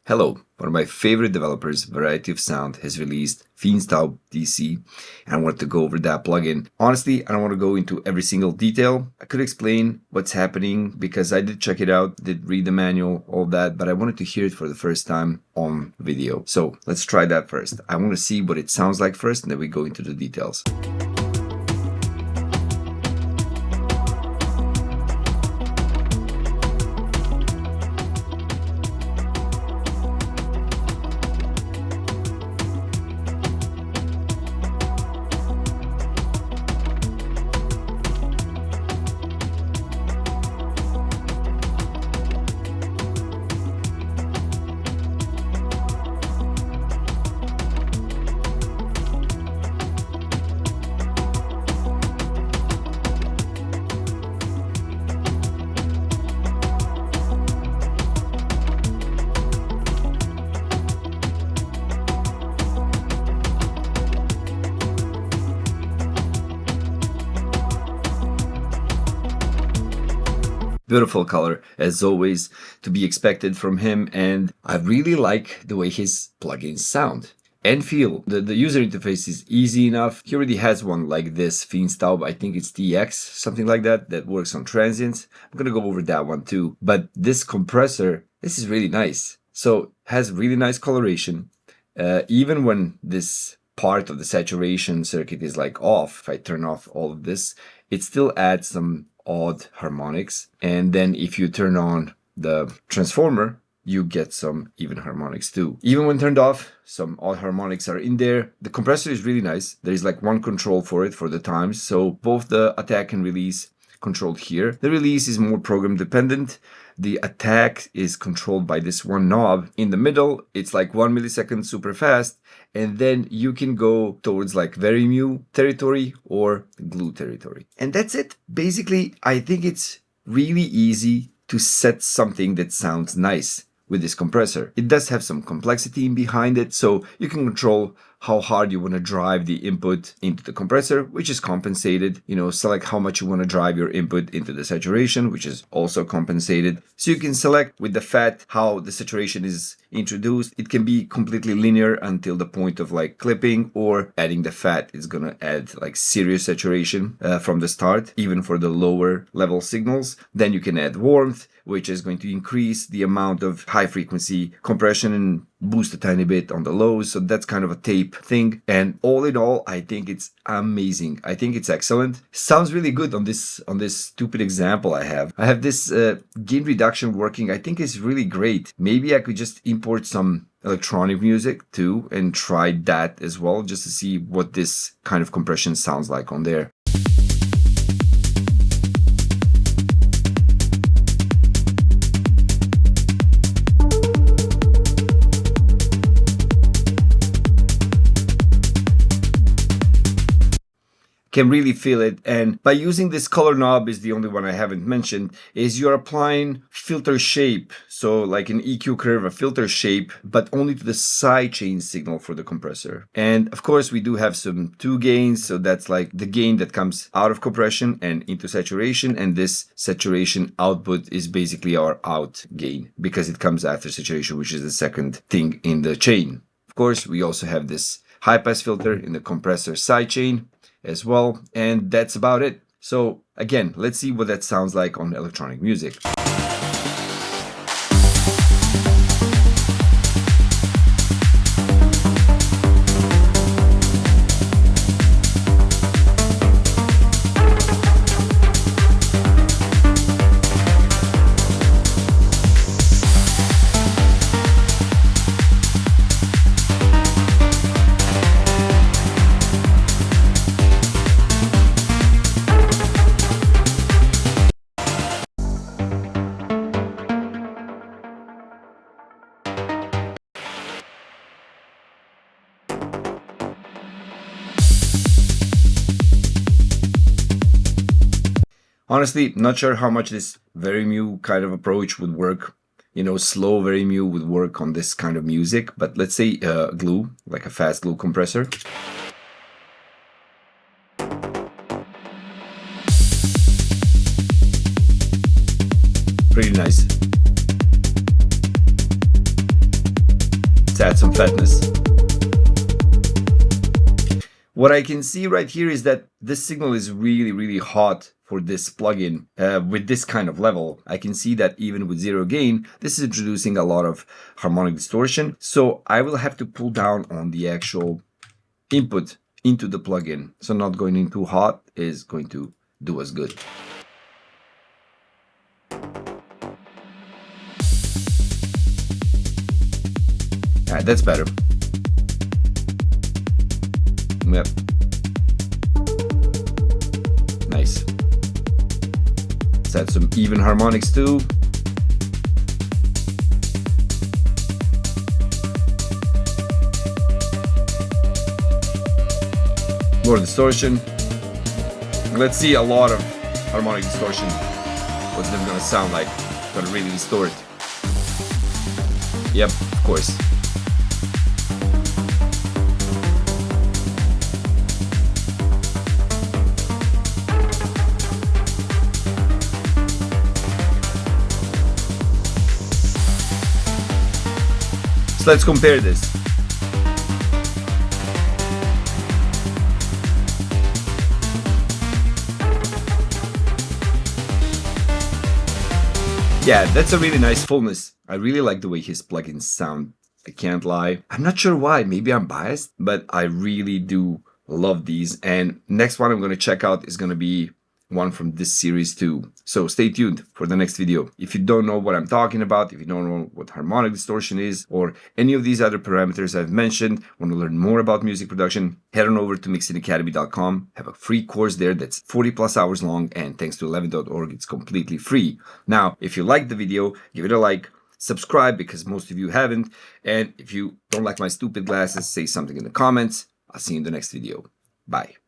Hello, one of my favorite developers, Variety of Sound, has released Feenstaub DC, and I wanted to go over that plugin. Honestly, I don't want to go into every single detail. I could explain what's happening because I did check it out, did read the manual, all that, but I wanted to hear it for the first time on video. So let's try that first. I want to see what it sounds like first, and then we go into the details. Beautiful color, as always, to be expected from him, and I really like the way his plugins sound and feel. The user interface is easy enough. He already has one like this, Feenstaub, I think it's TX, something like that, that works on transients. I'm gonna go over that one too. But this compressor, this is really nice. So has really nice coloration. Even when this part of the saturation circuit is like off, if I turn off all of this, it still adds some odd harmonics. And then if you turn on the transformer, you get some even harmonics too. Even when turned off, some odd harmonics are in there. The compressor is really nice. There is like one control for it for the times. So both the attack and release controlled here. The release is more program dependent. The attack is controlled by this one knob. In the middle, it's like 1 millisecond super fast. And then you can go towards like very mu territory or glue territory. And that's it. Basically, I think it's really easy to set something that sounds nice with this compressor. It does have some complexity behind it, so you can control how hard you want to drive the input into the compressor, which is compensated. Select how much you want to drive your input into the saturation, which is also compensated. So you can select with the FET how the saturation is introduced. It can be completely linear until the point of like clipping, or adding the FET is gonna add like serious saturation from the start, even for the lower level signals. Then you can add warmth, which is going to increase the amount of high frequency compression and boost a tiny bit on the lows. So that's kind of a tape thing. And all in all, I think it's amazing. I think it's excellent. Sounds really good on this stupid example I have. I have this gain reduction working. I think it's really great. Maybe I could just import some electronic music too and try that as well, just to see what this kind of compression sounds like on there. Can really feel it. And by using this color knob, is the only one I haven't mentioned, is you're applying filter shape. So like an EQ curve, a filter shape, but only to the sidechain signal for the compressor. And of course we do have some two gains. So that's like the gain that comes out of compression and into saturation. And this saturation output is basically our out gain because it comes after saturation, which is the second thing in the chain. Of course, we also have this high pass filter in the compressor sidechain as well, and that's about it. So again, let's see what that sounds like on electronic music. Honestly, not sure how much this very mu kind of approach would work. Slow very mu would work on this kind of music, but let's say glue, like a fast glue compressor. Pretty nice. add some fatness. What I can see right here is that this signal is really hot for this plugin with this kind of level. I can see that even with zero gain, this is introducing a lot of harmonic distortion. So I will have to pull down on the actual input into the plugin. So not going in too hot is going to do us good. All right, that's better. Yep. Nice. Let's add some even harmonics too. More distortion. Let's see a lot of harmonic distortion. What's it gonna sound like? Gonna really distort. Yep, of course. So let's compare this. Yeah, that's a really nice fullness. I really like the way his plugins sound. I can't lie. I'm not sure why. Maybe I'm biased, but I really do love these. And next one I'm going to check out is going to be one from this series too. So stay tuned for the next video. If you don't know what I'm talking about, if you don't know what harmonic distortion is, or any of these other parameters I've mentioned, want to learn more about music production, head on over to mixingacademy.com. Have a free course there that's 40+ hours long, and thanks to 11.org, it's completely free. Now, if you liked the video, give it a like, subscribe because most of you haven't, and if you don't like my stupid glasses, say something in the comments. I'll see you in the next video. Bye.